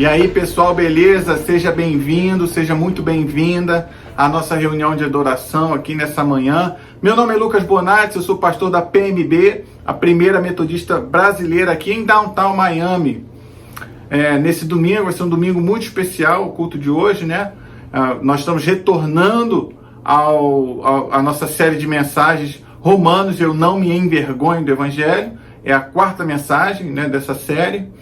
E aí, pessoal, beleza? Seja bem-vindo, seja muito bem-vinda à nossa reunião de adoração aqui nessa manhã. Meu nome é Lucas Bonatti, eu sou pastor da PMB, a primeira metodista brasileira aqui em Downtown Miami. Nesse domingo, vai ser um domingo muito especial, o culto de hoje, né? Nós estamos retornando à nossa série de mensagens Romanos, eu não me envergonho do Evangelho. É a quarta mensagem, né, dessa série.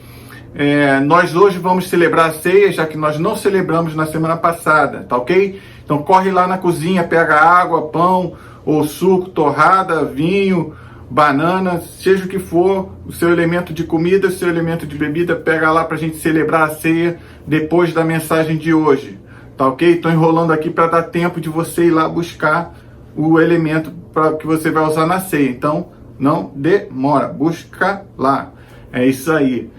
Nós hoje vamos celebrar a ceia, já que nós não celebramos na semana passada, tá ok? Então corre lá na cozinha, pega água, pão, ou suco, torrada, vinho, banana, seja o que for, o seu elemento de comida, o seu elemento de bebida, pega lá pra gente celebrar a ceia depois da mensagem de hoje, tá ok? Tô enrolando aqui para dar tempo de você ir lá buscar o elemento que você vai usar na ceia, então não demora, busca lá, é isso aí.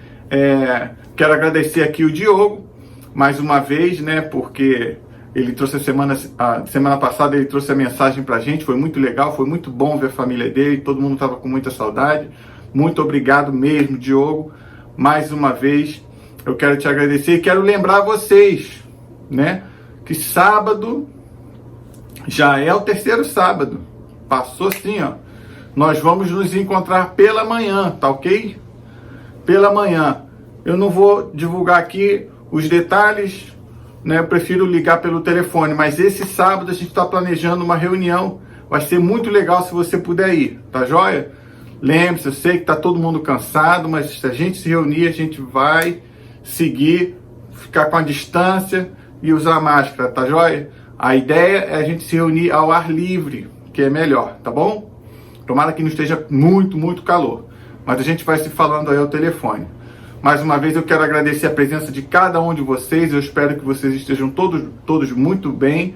Quero agradecer aqui o Diogo, mais uma vez, né, porque ele trouxe a semana passada, ele trouxe a mensagem pra gente, foi muito legal, foi muito bom ver a família dele, todo mundo estava com muita saudade. Muito obrigado mesmo, Diogo, mais uma vez, eu quero te agradecer e quero lembrar vocês, né, que sábado já é o terceiro sábado, passou assim, ó, nós vamos nos encontrar pela manhã, tá ok? Pela manhã. Eu não vou divulgar aqui os detalhes, né? Eu prefiro ligar pelo telefone, mas esse sábado a gente está planejando uma reunião, vai ser muito legal se você puder ir, tá joia? Lembre-se, eu sei que está todo mundo cansado, mas se a gente se reunir, a gente vai seguir, ficar com a distância e usar máscara, tá joia? A ideia é a gente se reunir ao ar livre, que é melhor, tá bom? Tomara que não esteja muito, muito calor, mas a gente vai se falando aí ao telefone. Mais uma vez eu quero agradecer a presença de cada um de vocês, eu espero que vocês estejam todos muito bem,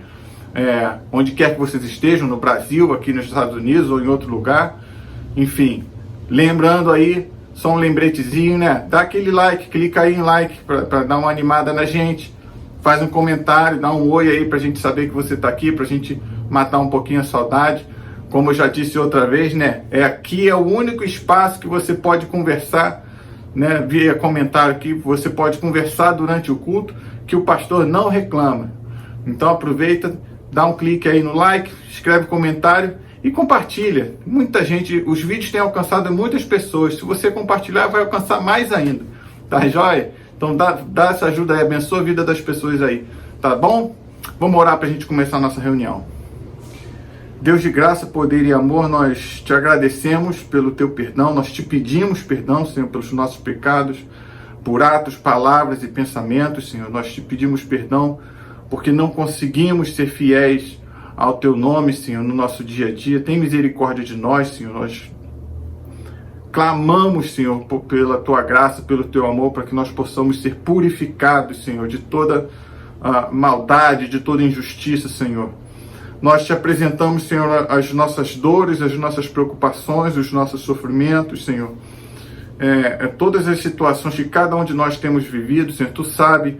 onde quer que vocês estejam, no Brasil, aqui nos Estados Unidos ou em outro lugar, enfim. Lembrando aí, só um lembretezinho, né? Dá aquele like, clica aí em like para dar uma animada na gente, faz um comentário, dá um oi aí pra gente saber que você está aqui, pra gente matar um pouquinho a saudade. Como eu já disse outra vez, né? Aqui é o único espaço que você pode conversar, né? Via comentário aqui, você pode conversar durante o culto, que o pastor não reclama. Então aproveita, dá um clique aí no like, escreve comentário e compartilha. Muita gente, os vídeos têm alcançado muitas pessoas. Se você compartilhar, vai alcançar mais ainda. Tá joia? Então dá essa ajuda aí, abençoa a vida das pessoas aí. Tá bom? Vamos orar pra gente começar a nossa reunião. Deus de graça, poder e amor, nós te agradecemos pelo teu perdão, nós te pedimos perdão, Senhor, pelos nossos pecados, por atos, palavras e pensamentos, Senhor. Nós te pedimos perdão porque não conseguimos ser fiéis ao teu nome, Senhor, no nosso dia a dia. Tem misericórdia de nós, Senhor. Nós clamamos, Senhor, pela tua graça, pelo teu amor, para que nós possamos ser purificados, Senhor, de toda maldade, de toda injustiça, Senhor. Nós te apresentamos, Senhor, as nossas dores, as nossas preocupações, os nossos sofrimentos, Senhor. Todas as situações que cada um de nós temos vivido, Senhor. Tu sabe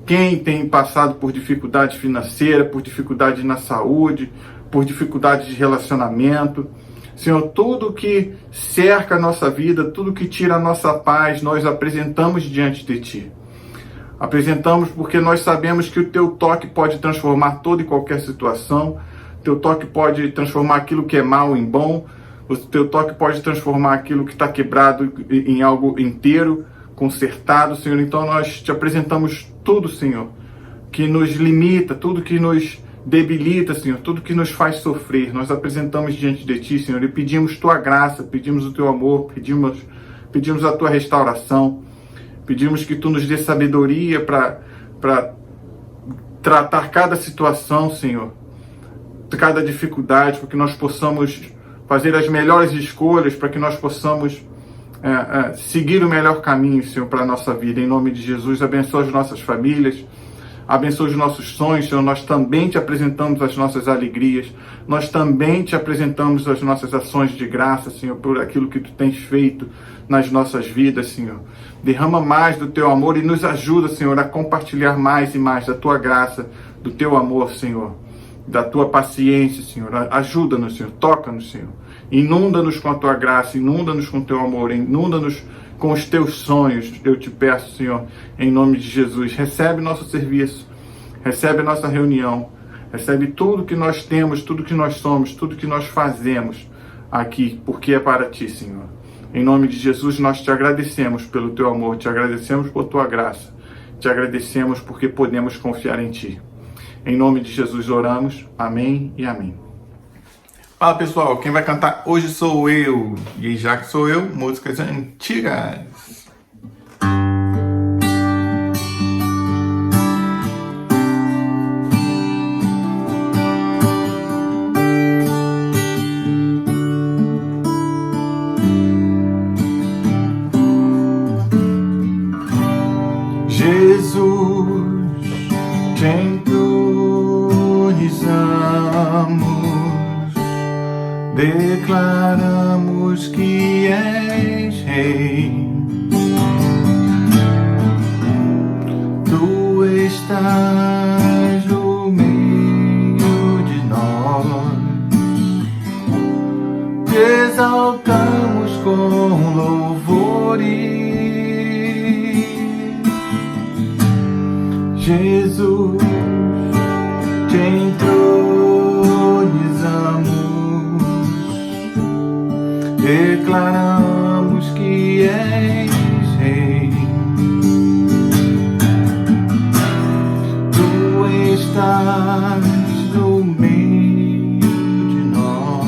quem tem passado por dificuldade financeira, por dificuldade na saúde, por dificuldade de relacionamento. Senhor, tudo que cerca a nossa vida, tudo que tira a nossa paz, nós apresentamos diante de Ti. Apresentamos porque nós sabemos que o teu toque pode transformar toda e qualquer situação. O teu toque pode transformar aquilo que é mal em bom. O teu toque pode transformar aquilo que está quebrado em algo inteiro, consertado, Senhor. Então nós te apresentamos tudo, Senhor, que nos limita, tudo que nos debilita, Senhor, tudo que nos faz sofrer. Nós apresentamos diante de Ti, Senhor, e pedimos Tua graça, pedimos o Teu amor, pedimos a Tua restauração. Pedimos que Tu nos dê sabedoria para tratar cada situação, Senhor, cada dificuldade, para que nós possamos fazer as melhores escolhas, para que nós possamos seguir o melhor caminho, Senhor, para a nossa vida. Em nome de Jesus, abençoa as nossas famílias, abençoa os nossos sonhos, Senhor. Nós também te apresentamos as nossas alegrias, nós também te apresentamos as nossas ações de graça, Senhor, por aquilo que Tu tens feito nas nossas vidas, Senhor. Derrama mais do Teu amor e nos ajuda, Senhor, a compartilhar mais e mais da Tua graça, do Teu amor, Senhor, da Tua paciência, Senhor. Ajuda-nos, Senhor, toca-nos, Senhor. Inunda-nos com a Tua graça, inunda-nos com o Teu amor, inunda-nos com os teus sonhos. Eu te peço, Senhor, em nome de Jesus, recebe nosso serviço, recebe nossa reunião, recebe tudo que nós temos, tudo que nós somos, tudo que nós fazemos aqui, porque é para ti, Senhor. Em nome de Jesus, nós te agradecemos pelo teu amor, te agradecemos por tua graça, te agradecemos porque podemos confiar em ti. Em nome de Jesus oramos, amém e amém. Fala pessoal, quem vai cantar hoje sou eu, e já que sou eu, músicas antigas. Jesus, te entronizamos, declaramos que és Rei. Tu estás no meio de nós, te exaltamos com louvores. Jesus, te entronizamos, declaramos que és Rei. Tu estás no meio de nós,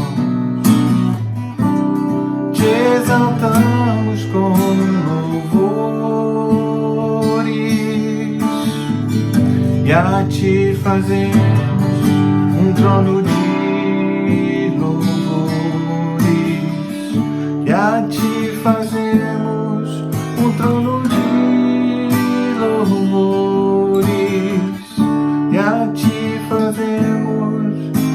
te exaltamos com louvores, e a ti fazemos um trono de louvores, e a ti fazemos um trono de louvores, e a ti fazemos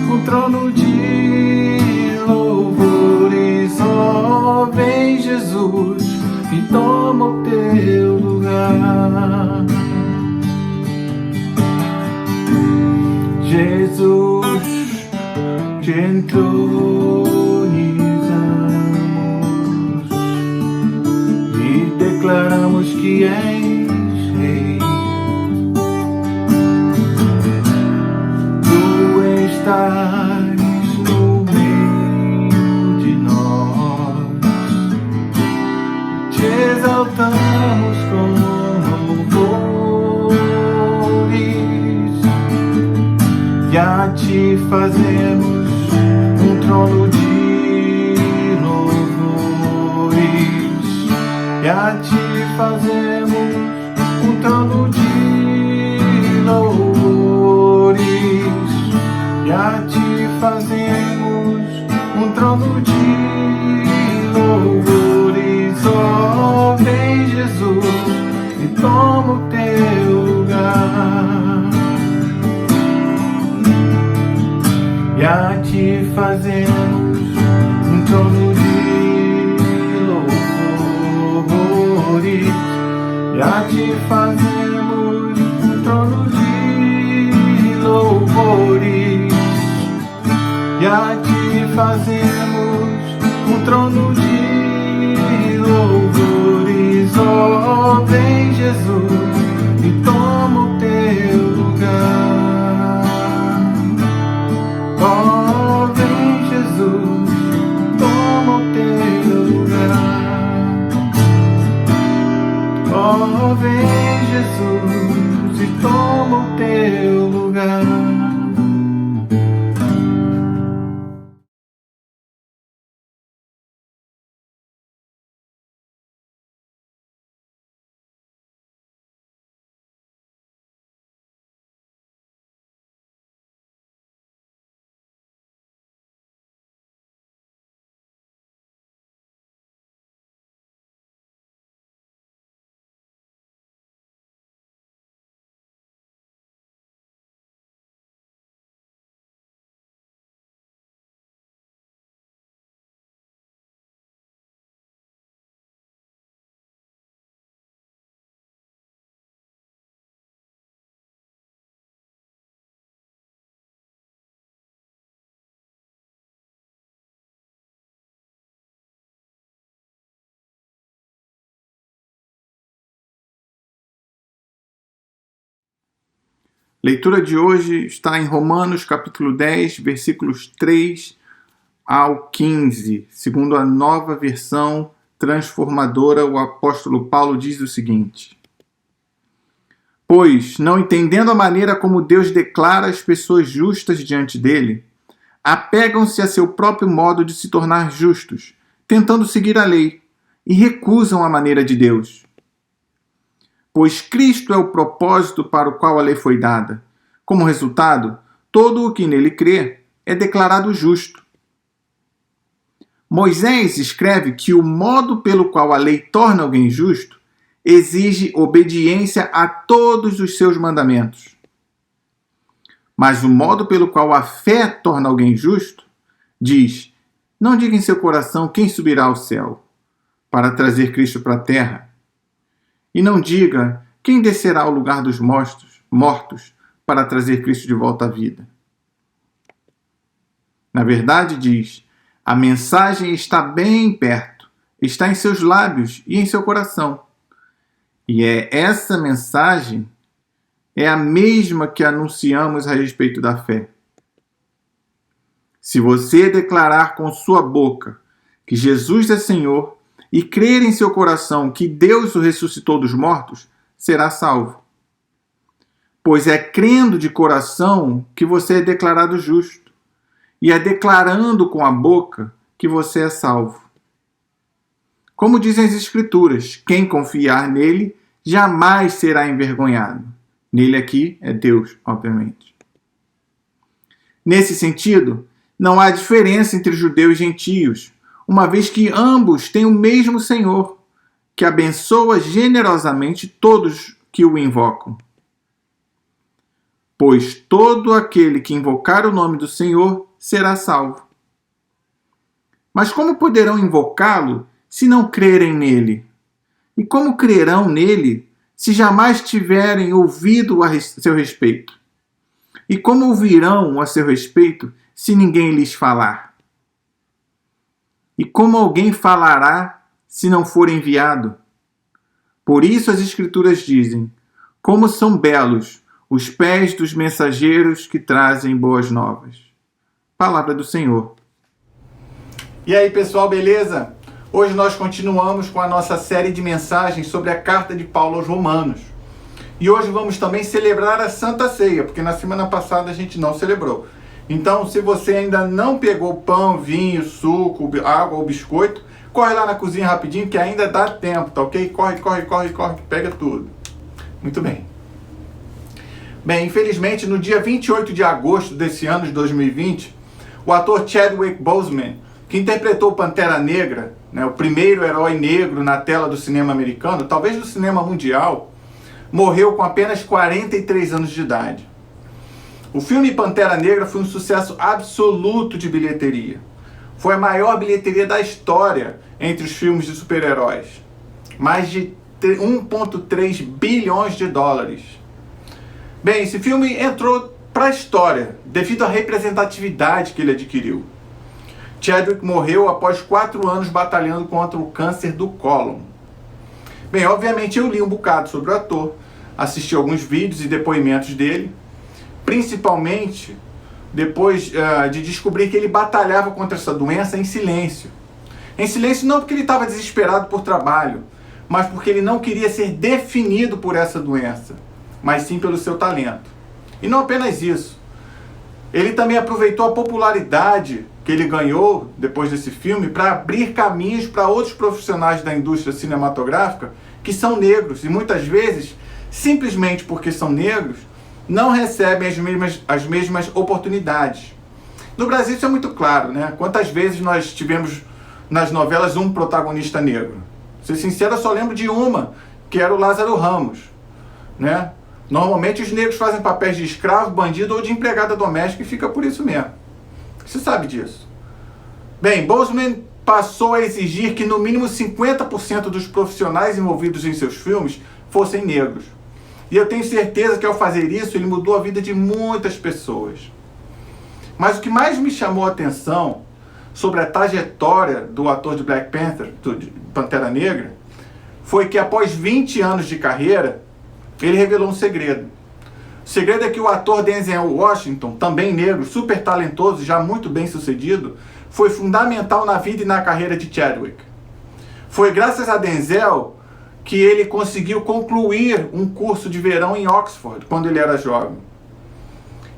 um trono de louvores. Oh, vem Jesus e toma o teu lugar. Jesus, te entronizamos e declaramos que és Rei. Tu estás no meio de nós, te exaltamos com louvores, e a ti fazemos um trono de louvores, e a ti fazemos um trono de louvores, e a ti fazemos um trono de louvores. Oh, vem Jesus e toma o teu lugar, e a ti fazemos um trono de louvores, e a ti fazemos um trono de louvores, e a ti fazemos um trono de louvores. Oh, vem Jesus e toma o teu lugar. Oh, vem Jesus, toma o teu lugar. Oh, vem Jesus e toma o teu lugar. Leitura de hoje está em Romanos capítulo 10, versículos 3 ao 15. Segundo a Nova Versão Transformadora, o apóstolo Paulo diz o seguinte: Pois, não entendendo a maneira como Deus declara as pessoas justas diante dele, apegam-se a seu próprio modo de se tornar justos, tentando seguir a lei, e recusam a maneira de Deus. Pois Cristo é o propósito para o qual a lei foi dada. Como resultado, todo o que nele crê é declarado justo. Moisés escreve que o modo pelo qual a lei torna alguém justo exige obediência a todos os seus mandamentos. Mas o modo pelo qual a fé torna alguém justo diz: não diga em seu coração quem subirá ao céu para trazer Cristo para a terra. E não diga quem descerá ao lugar dos mortos para trazer Cristo de volta à vida. Na verdade, diz: a mensagem está bem perto, está em seus lábios e em seu coração. E essa mensagem é a mesma que anunciamos a respeito da fé. Se você declarar com sua boca que Jesus é Senhor e crer em seu coração que Deus o ressuscitou dos mortos, será salvo. Pois é crendo de coração que você é declarado justo, e é declarando com a boca que você é salvo. Como dizem as Escrituras, quem confiar nele jamais será envergonhado. Nele aqui é Deus, obviamente. Nesse sentido, não há diferença entre judeus e gentios, uma vez que ambos têm o mesmo Senhor, que abençoa generosamente todos que o invocam. Pois todo aquele que invocar o nome do Senhor será salvo. Mas como poderão invocá-lo se não crerem nele? E como crerão nele se jamais tiverem ouvido a seu respeito? E como ouvirão a seu respeito se ninguém lhes falar? E como alguém falará se não for enviado? Por isso as Escrituras dizem: como são belos os pés dos mensageiros que trazem boas novas. Palavra do Senhor. E aí, pessoal, beleza? Hoje nós continuamos com a nossa série de mensagens sobre a carta de Paulo aos Romanos. E hoje vamos também celebrar a Santa Ceia, porque na semana passada a gente não celebrou. Então, se você ainda não pegou pão, vinho, suco, água ou biscoito, corre lá na cozinha rapidinho que ainda dá tempo, tá ok? Corre, que pega tudo. Muito bem. Bem, infelizmente, no dia 28 de agosto desse ano de 2020, o ator Chadwick Boseman, que interpretou Pantera Negra, o primeiro herói negro na tela do cinema americano, talvez do cinema mundial, morreu com apenas 43 anos de idade. O filme Pantera Negra foi um sucesso absoluto de bilheteria. Foi a maior bilheteria da história entre os filmes de super-heróis. Mais de 1,3 bilhões de dólares. Bem, esse filme entrou para a história devido à representatividade que ele adquiriu. Chadwick morreu após 4 anos batalhando contra o câncer do cólon. Bem, obviamente eu li um bocado sobre o ator, assisti alguns vídeos e depoimentos dele, principalmente depois de descobrir que ele batalhava contra essa doença em silêncio. Em silêncio não porque ele estava desesperado por trabalho, mas porque ele não queria ser definido por essa doença, mas sim pelo seu talento. E não apenas isso. Ele também aproveitou a popularidade que ele ganhou depois desse filme para abrir caminhos para outros profissionais da indústria cinematográfica que são negros e muitas vezes, simplesmente porque são negros, não recebem as mesmas oportunidades. No Brasil isso é muito claro, né? Quantas vezes nós tivemos nas novelas um protagonista negro? Pra ser sincero, eu só lembro de uma, que era o Lázaro Ramos, né? Normalmente os negros fazem papéis de escravo, bandido ou de empregada doméstica e fica por isso mesmo. Você sabe disso. Bem, Boseman passou a exigir que no mínimo 50% dos profissionais envolvidos em seus filmes fossem negros. E eu tenho certeza que ao fazer isso ele mudou a vida de muitas pessoas. Mas o que mais me chamou a atenção sobre a trajetória do ator de Black Panther, de Pantera Negra, foi que após 20 anos de carreira, ele revelou um segredo. O segredo é que o ator Denzel Washington, também negro, super talentoso e já muito bem sucedido, foi fundamental na vida e na carreira de Chadwick. Foi graças a Denzel que ele conseguiu concluir um curso de verão em Oxford, quando ele era jovem.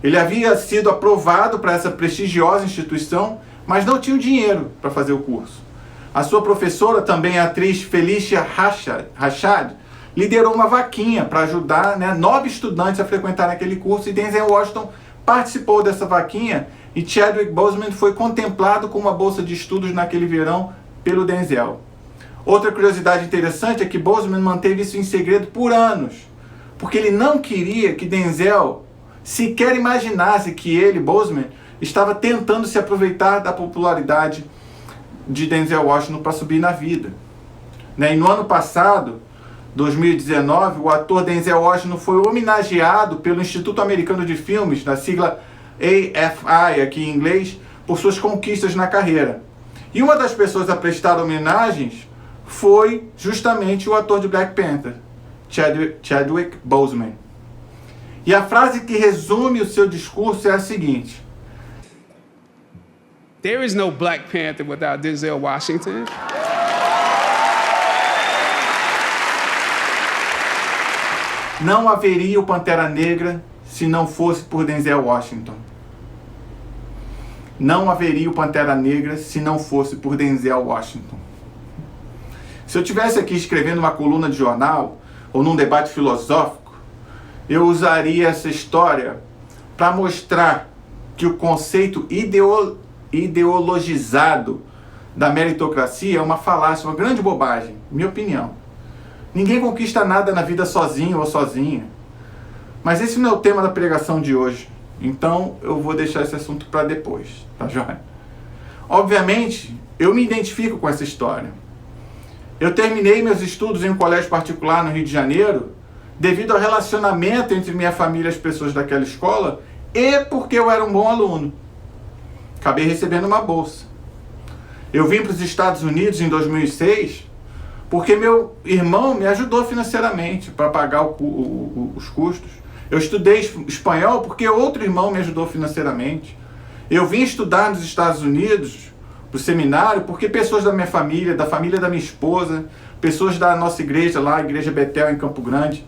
Ele havia sido aprovado para essa prestigiosa instituição, mas não tinha o dinheiro para fazer o curso. A sua professora, também a atriz Felicia Rashad, liderou uma vaquinha para ajudar 9 estudantes a frequentar aquele curso, e Denzel Washington participou dessa vaquinha, e Chadwick Boseman foi contemplado com uma bolsa de estudos naquele verão pelo Denzel. Outra curiosidade interessante é que Boseman manteve isso em segredo por anos, porque ele não queria que Denzel sequer imaginasse que ele, Boseman, estava tentando se aproveitar da popularidade de Denzel Washington para subir na vida. E no ano passado, 2019, o ator Denzel Washington foi homenageado pelo Instituto Americano de Filmes, na sigla AFI aqui em inglês, por suas conquistas na carreira. E uma das pessoas a prestar homenagens foi justamente o ator de Black Panther, Chadwick Boseman. E a frase que resume o seu discurso é a seguinte: There is no Black Panther without Denzel Washington. Não haveria o Pantera Negra se não fosse por Denzel Washington. Não haveria o Pantera Negra se não fosse por Denzel Washington. Se eu estivesse aqui escrevendo uma coluna de jornal ou num debate filosófico, eu usaria essa história para mostrar que o conceito ideologizado da meritocracia é uma falácia, uma grande bobagem, minha opinião. Ninguém conquista nada na vida sozinho ou sozinha. Mas esse não é o tema da pregação de hoje. Então eu vou deixar esse assunto para depois, tá joia? Obviamente, eu me identifico com essa história. Eu terminei meus estudos em um colégio particular no Rio de Janeiro devido ao relacionamento entre minha família e as pessoas daquela escola e porque eu era um bom aluno. Acabei recebendo uma bolsa. Eu vim para os Estados Unidos em 2006 porque meu irmão me ajudou financeiramente para pagar os custos. Eu estudei espanhol porque outro irmão me ajudou financeiramente. Eu vim estudar nos Estados Unidos, para o seminário, porque pessoas da minha família, da família da minha esposa, pessoas da nossa igreja lá, a Igreja Betel em Campo Grande,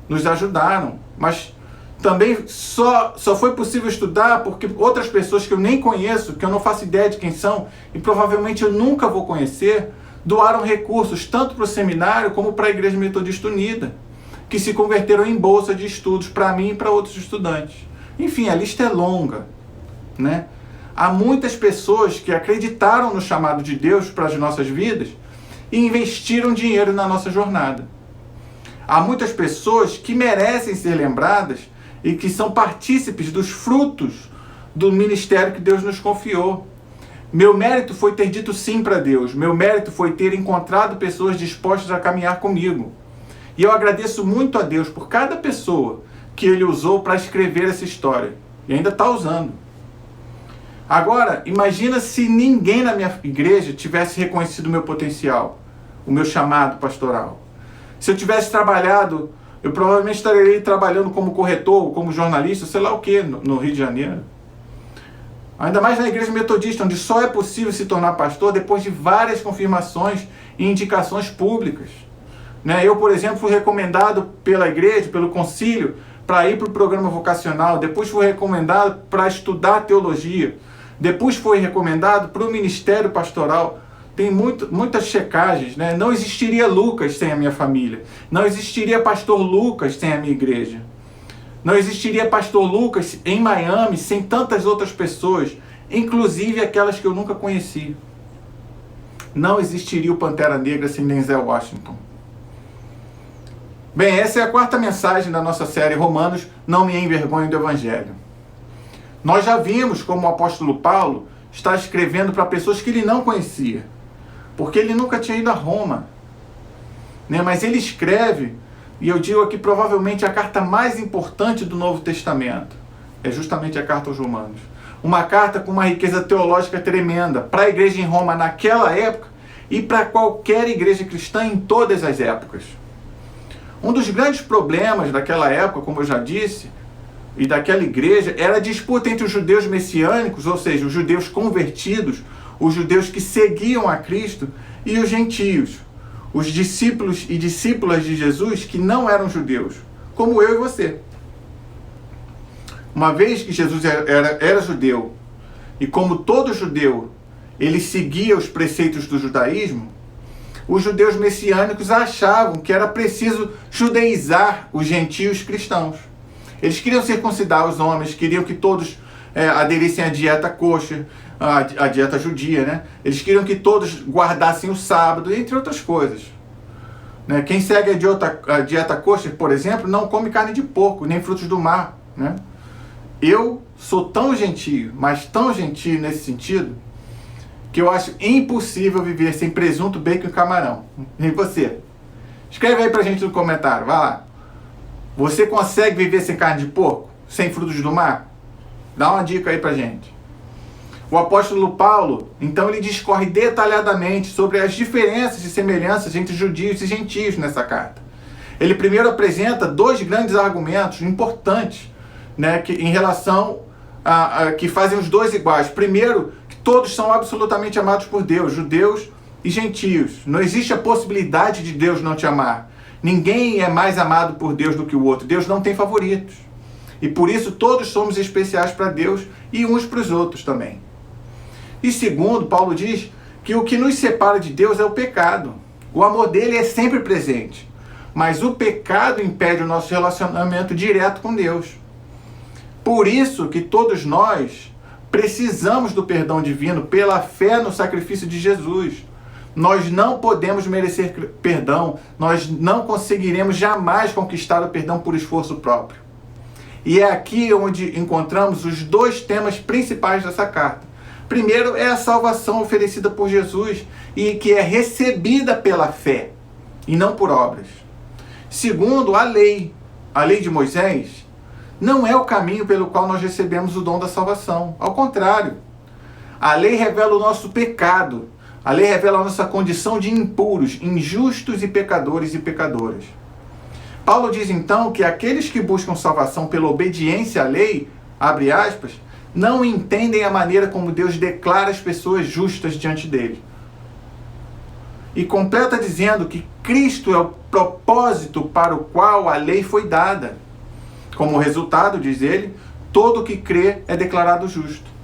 nos ajudaram. Mas também só foi possível estudar porque outras pessoas que eu nem conheço, que eu não faço ideia de quem são, e provavelmente eu nunca vou conhecer, doaram recursos tanto para o seminário como para a Igreja Metodista Unida, que se converteram em bolsa de estudos para mim e para outros estudantes. Enfim, a lista é longa, Há muitas pessoas que acreditaram no chamado de Deus para as nossas vidas e investiram dinheiro na nossa jornada. Há muitas pessoas que merecem ser lembradas e que são partícipes dos frutos do ministério que Deus nos confiou. Meu mérito foi ter dito sim para Deus. Meu mérito foi ter encontrado pessoas dispostas a caminhar comigo. E eu agradeço muito a Deus por cada pessoa que Ele usou para escrever essa história. E ainda está usando. Agora, imagina se ninguém na minha igreja tivesse reconhecido o meu potencial, o meu chamado pastoral. Se eu tivesse trabalhado, eu provavelmente estaria trabalhando como corretor, como jornalista, sei lá o que, no Rio de Janeiro. Ainda mais na igreja metodista, onde só é possível se tornar pastor depois de várias confirmações e indicações públicas. Eu, por exemplo, fui recomendado pela igreja, pelo concílio, para ir para o programa vocacional. Depois fui recomendado para estudar teologia. Depois foi recomendado para o ministério pastoral. Tem muitas checagens, Não existiria Lucas sem a minha família. Não existiria pastor Lucas sem a minha igreja. Não existiria pastor Lucas em Miami sem tantas outras pessoas, inclusive aquelas que eu nunca conheci. Não existiria o Pantera Negra sem Denzel Washington. Bem, essa é a 4ª mensagem da nossa série Romanos, não me envergonhe do Evangelho. Nós já vimos como o apóstolo Paulo está escrevendo para pessoas que ele não conhecia, porque ele nunca tinha ido a Roma. Mas ele escreve, e eu digo aqui provavelmente a carta mais importante do Novo Testamento, é justamente a carta aos Romanos. Uma carta com uma riqueza teológica tremenda para a igreja em Roma naquela época e para qualquer igreja cristã em todas as épocas. Um dos grandes problemas daquela época, como eu já disse, e daquela igreja, era a disputa entre os judeus messiânicos, ou seja, os judeus convertidos, os judeus que seguiam a Cristo, e os gentios, os discípulos e discípulas de Jesus que não eram judeus, como eu e você. Uma vez que Jesus era judeu, e como todo judeu, ele seguia os preceitos do judaísmo, os judeus messiânicos achavam que era preciso judaizar os gentios cristãos. Eles queriam circuncidar os homens, queriam que todos aderissem à dieta kosher, à dieta judia, né? Eles queriam que todos guardassem o sábado, entre outras coisas. Né? Quem segue a dieta kosher, por exemplo, não come carne de porco, nem frutos do mar. Né? Eu sou tão gentio, mas tão gentio nesse sentido, que eu acho impossível viver sem presunto, bacon e camarão. E você? Escreve aí pra gente no comentário, vai lá. Você consegue viver sem carne de porco? Sem frutos do mar? Dá uma dica aí pra gente. O apóstolo Paulo, então, ele discorre detalhadamente sobre as diferenças e semelhanças entre judeus e gentios nessa carta. Ele primeiro apresenta dois grandes argumentos importantes, né, em relação que fazem os dois iguais. Primeiro, que todos são absolutamente amados por Deus, judeus e gentios. Não existe a possibilidade de Deus não te amar. Ninguém é mais amado por Deus do que o outro. Deus não tem favoritos. E por isso todos somos especiais para Deus e uns para os outros também. E segundo, Paulo diz que o que nos separa de Deus é o pecado. O amor dele é sempre presente. Mas o pecado impede o nosso relacionamento direto com Deus. Por isso que todos nós precisamos do perdão divino pela fé no sacrifício de Jesus. Nós não podemos merecer perdão, nós não conseguiremos jamais conquistar o perdão por esforço próprio. E é aqui onde encontramos os dois temas principais dessa carta. Primeiro é a salvação oferecida por Jesus e que é recebida pela fé e não por obras. Segundo, a lei de Moisés, não é o caminho pelo qual nós recebemos o dom da salvação. Ao contrário, a lei revela o nosso pecado. A lei revela a nossa condição de impuros, injustos e pecadores e pecadoras. Paulo diz então que aqueles que buscam salvação pela obediência à lei, abre aspas, não entendem a maneira como Deus declara as pessoas justas diante dele. E completa dizendo que Cristo é o propósito para o qual a lei foi dada. Como resultado, diz ele, todo que crê é declarado justo.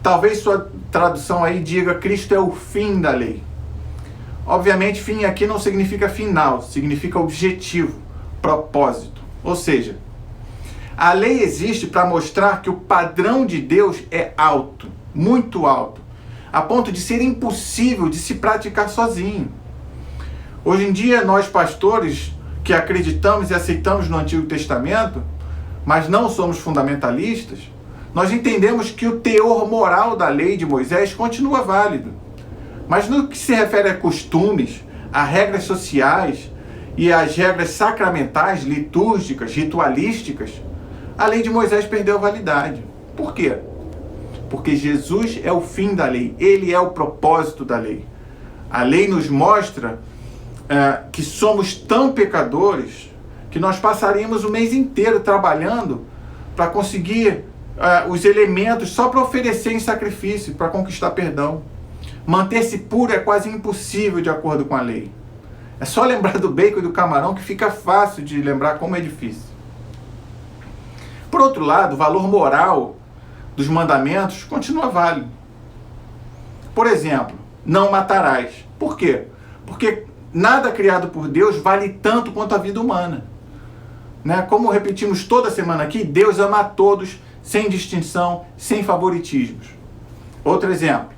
Talvez sua tradução aí diga Cristo é o fim da lei. Obviamente, fim aqui não significa final, significa objetivo, propósito. Ou seja, a lei existe para mostrar que o padrão de Deus é alto, muito alto, a ponto de ser impossível de se praticar sozinho. Hoje em dia, nós pastores que acreditamos e aceitamos no Antigo Testamento, mas não somos fundamentalistas, nós entendemos que o teor moral da lei de Moisés continua válido. Mas no que se refere a costumes, a regras sociais e às regras sacramentais, litúrgicas, ritualísticas, a lei de Moisés perdeu validade. Por quê? Porque Jesus é o fim da lei, ele é o propósito da lei. A lei nos mostra que somos tão pecadores que nós passaríamos o mês inteiro trabalhando para conseguir os elementos só para oferecer em sacrifício, para conquistar perdão. Manter-se puro é quase impossível de acordo com a lei. É só lembrar do bacon e do camarão que fica fácil de lembrar como é difícil. Por outro lado, o valor moral dos mandamentos continua válido. Por exemplo, não matarás. Por quê? Porque nada criado por Deus vale tanto quanto a vida humana. Né? Como repetimos toda semana aqui, Deus ama a todos, sem distinção, sem favoritismos. Outro exemplo.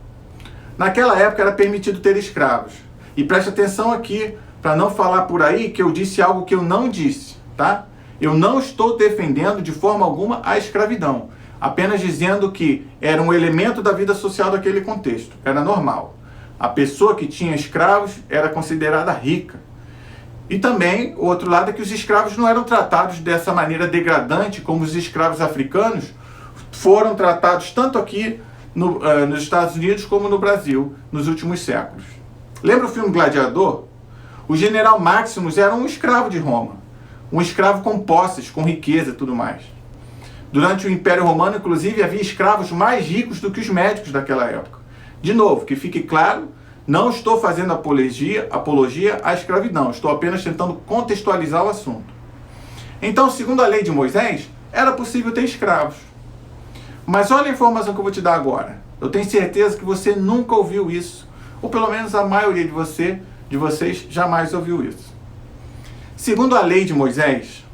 Naquela época era permitido ter escravos. E preste atenção aqui, para não falar por aí que eu disse algo que eu não disse, tá? Eu não estou defendendo de forma alguma a escravidão. Apenas dizendo que era um elemento da vida social daquele contexto. Era normal. A pessoa que tinha escravos era considerada rica. E também, o outro lado é que os escravos não eram tratados dessa maneira degradante como os escravos africanos foram tratados tanto aqui nos Estados Unidos como no Brasil nos últimos séculos. Lembra o filme Gladiador? O general Maximus era um escravo de Roma, um escravo com posses, com riqueza e tudo mais. Durante o Império Romano, inclusive, havia escravos mais ricos do que os médicos daquela época. De novo, que fique claro, não estou fazendo apologia à escravidão, estou apenas tentando contextualizar o assunto. Então, segundo a lei de Moisés, era possível ter escravos. Mas olha a informação que eu vou te dar agora. Eu tenho certeza que você nunca ouviu isso, ou pelo menos a maioria de vocês jamais ouviu isso. Segundo a lei de Moisés,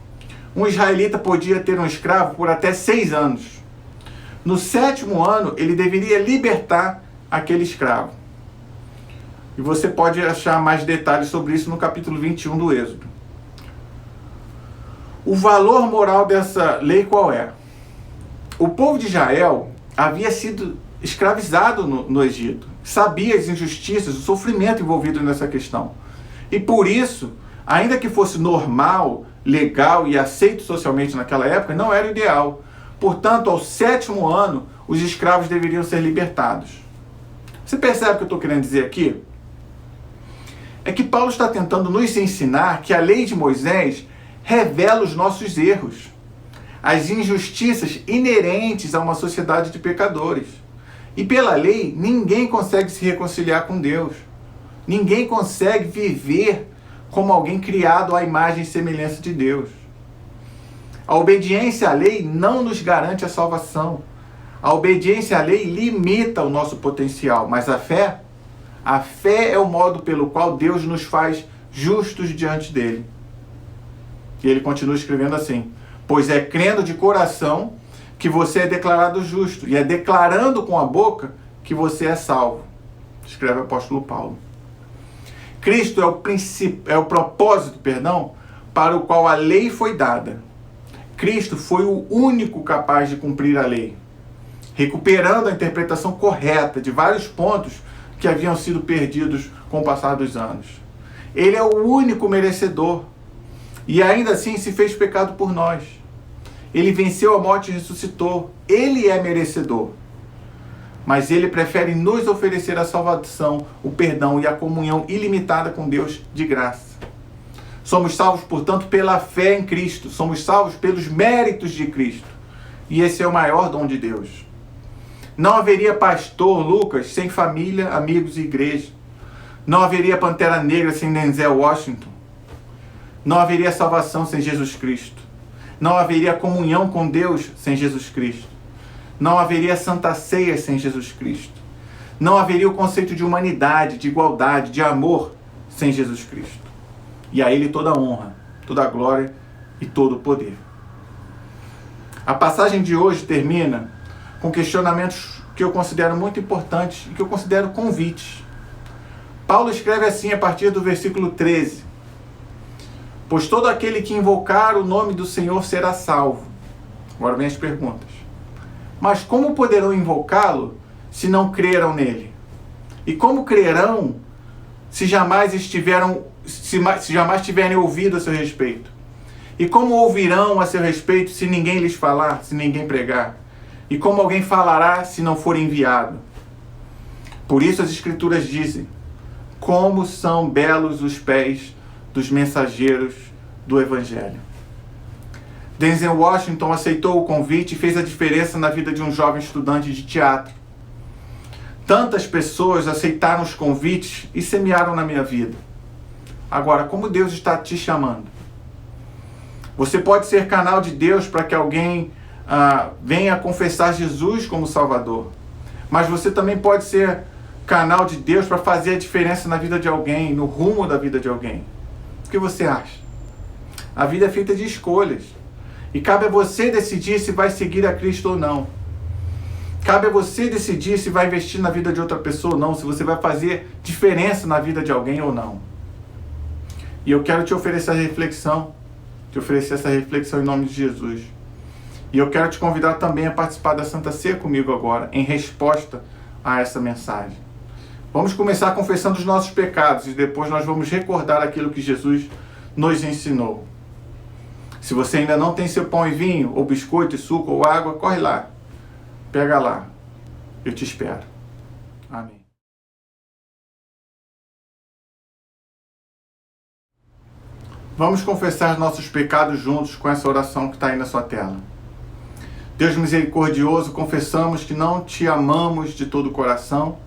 um israelita podia ter um escravo por até 6 anos. No 7º ano, ele deveria libertar aquele escravo. E você pode achar mais detalhes sobre isso no capítulo 21 do Êxodo. O valor moral dessa lei qual é? O povo de Israel havia sido escravizado no Egito. Sabia as injustiças, o sofrimento envolvido nessa questão. E por isso, ainda que fosse normal, legal e aceito socialmente naquela época, não era o ideal. Portanto, ao 7º ano, os escravos deveriam ser libertados. Você percebe o que eu estou querendo dizer aqui? É que Paulo está tentando nos ensinar que a lei de Moisés revela os nossos erros, as injustiças inerentes a uma sociedade de pecadores. E pela lei, ninguém consegue se reconciliar com Deus. Ninguém consegue viver como alguém criado à imagem e semelhança de Deus. A obediência à lei não nos garante a salvação. A obediência à lei limita o nosso potencial, mas a fé é o modo pelo qual Deus nos faz justos diante dele. E ele continua escrevendo assim: pois é crendo de coração que você é declarado justo, e é declarando com a boca que você é salvo. Escreve o apóstolo Paulo. Cristo é o propósito, para o qual a lei foi dada. Cristo foi o único capaz de cumprir a lei, recuperando a interpretação correta de vários pontos que haviam sido perdidos com o passar dos anos. Ele é o único merecedor, e ainda assim se fez pecado por nós. Ele venceu a morte e ressuscitou. Ele é merecedor. Mas ele prefere nos oferecer a salvação, o perdão e a comunhão ilimitada com Deus de graça. Somos salvos, portanto, pela fé em Cristo. Somos salvos pelos méritos de Cristo. E esse é o maior dom de Deus. Não haveria pastor Lucas sem família, amigos e igreja. Não haveria Pantera Negra sem Denzel Washington. Não haveria salvação sem Jesus Cristo. Não haveria comunhão com Deus sem Jesus Cristo. Não haveria Santa Ceia sem Jesus Cristo. Não haveria o conceito de humanidade, de igualdade, de amor sem Jesus Cristo. E a Ele toda a honra, toda a glória e todo o poder. A passagem de hoje termina com questionamentos que eu considero muito importantes e que eu considero convites. Paulo escreve assim a partir do versículo 13. Pois todo aquele que invocar o nome do Senhor será salvo. Agora vem as perguntas. Mas como poderão invocá-lo se não creram nele? E como crerão se jamais tiverem ouvido a seu respeito? E como ouvirão a seu respeito se ninguém lhes falar, se ninguém pregar? E como alguém falará se não for enviado? Por isso as Escrituras dizem: como são belos os pés dos mensageiros do Evangelho. Denzel Washington aceitou o convite e fez a diferença na vida de um jovem estudante de teatro. Tantas pessoas aceitaram os convites e semearam na minha vida. Agora, como Deus está te chamando? Você pode ser canal de Deus para que alguém venha confessar Jesus como Salvador. Mas você também pode ser canal de Deus para fazer a diferença na vida de alguém, no rumo da vida de alguém. O que você acha? A vida é feita de escolhas. E cabe a você decidir se vai seguir a Cristo ou não. Cabe a você decidir se vai investir na vida de outra pessoa ou não, se você vai fazer diferença na vida de alguém ou não. E eu quero te oferecer essa reflexão em nome de Jesus. E eu quero te convidar também a participar da Santa Ceia comigo agora, em resposta a essa mensagem. Vamos começar confessando os nossos pecados e depois nós vamos recordar aquilo que Jesus nos ensinou. Se você ainda não tem seu pão e vinho, ou biscoito e suco, ou água, corre lá. Pega lá. Eu te espero. Amém. Vamos confessar nossos pecados juntos com essa oração que está aí na sua tela. Deus misericordioso, confessamos que não te amamos de todo o coração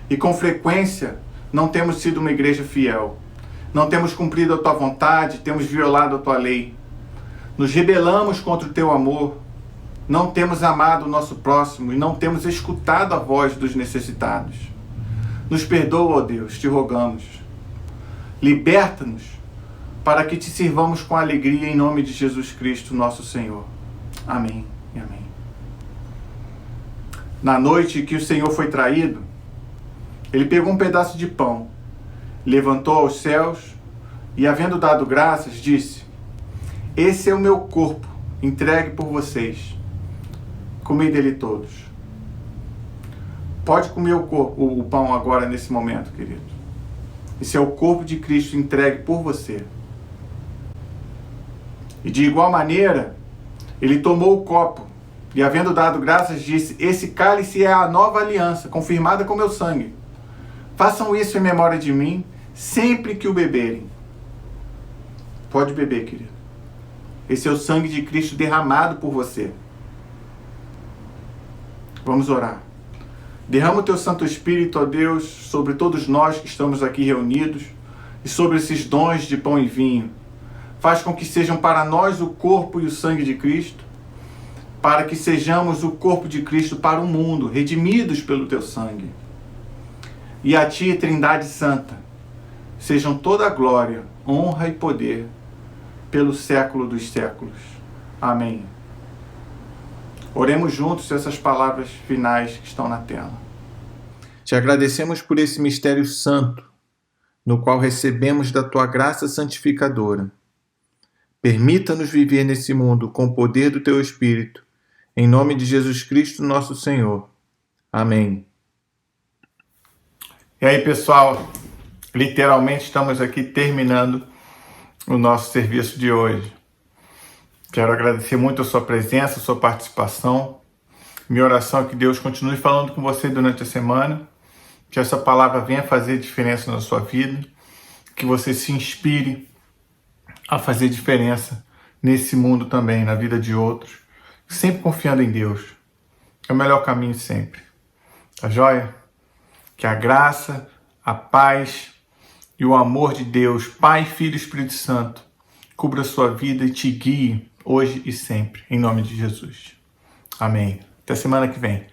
e com frequência não temos sido uma igreja fiel. Não temos cumprido a tua vontade, temos violado a tua lei. Nos rebelamos contra o teu amor, não temos amado o nosso próximo e não temos escutado a voz dos necessitados. Nos perdoa, ó Deus, te rogamos. Liberta-nos para que te sirvamos com alegria em nome de Jesus Cristo, nosso Senhor. Amém e amém. Na noite que o Senhor foi traído, ele pegou um pedaço de pão, levantou aos céus e, havendo dado graças, disse: esse é o meu corpo, entregue por vocês. Comei dele todos. Pode comer o pão agora, nesse momento, querido. Esse é o corpo de Cristo entregue por você. E de igual maneira, ele tomou o copo e, havendo dado graças, disse: esse cálice é a nova aliança, confirmada com meu sangue. Façam isso em memória de mim, sempre que o beberem. Pode beber, querido. Esse é o sangue de Cristo derramado por você. Vamos orar. Derrama o teu Santo Espírito, ó Deus, sobre todos nós que estamos aqui reunidos e sobre esses dons de pão e vinho. Faz com que sejam para nós o corpo e o sangue de Cristo, para que sejamos o corpo de Cristo para o mundo, redimidos pelo teu sangue. E a ti, Trindade Santa, sejam toda a glória, honra e poder pelo século dos séculos. Amém. Oremos juntos essas palavras finais que estão na tela. Te agradecemos por esse mistério santo, no qual recebemos da tua graça santificadora. Permita-nos viver nesse mundo com o poder do teu Espírito, em nome de Jesus Cristo, nosso Senhor. Amém. E aí, pessoal, literalmente estamos aqui terminando o nosso serviço de hoje. Quero agradecer muito a sua presença, a sua participação. Minha oração é que Deus continue falando com você durante a semana, que essa palavra venha fazer diferença na sua vida, que você se inspire a fazer diferença nesse mundo também, na vida de outros, sempre confiando em Deus. É o melhor caminho sempre. Tá joia? Que a graça, a paz e o amor de Deus, Pai, Filho e Espírito Santo, cubra a sua vida e te guie hoje e sempre, em nome de Jesus. Amém. Até semana que vem.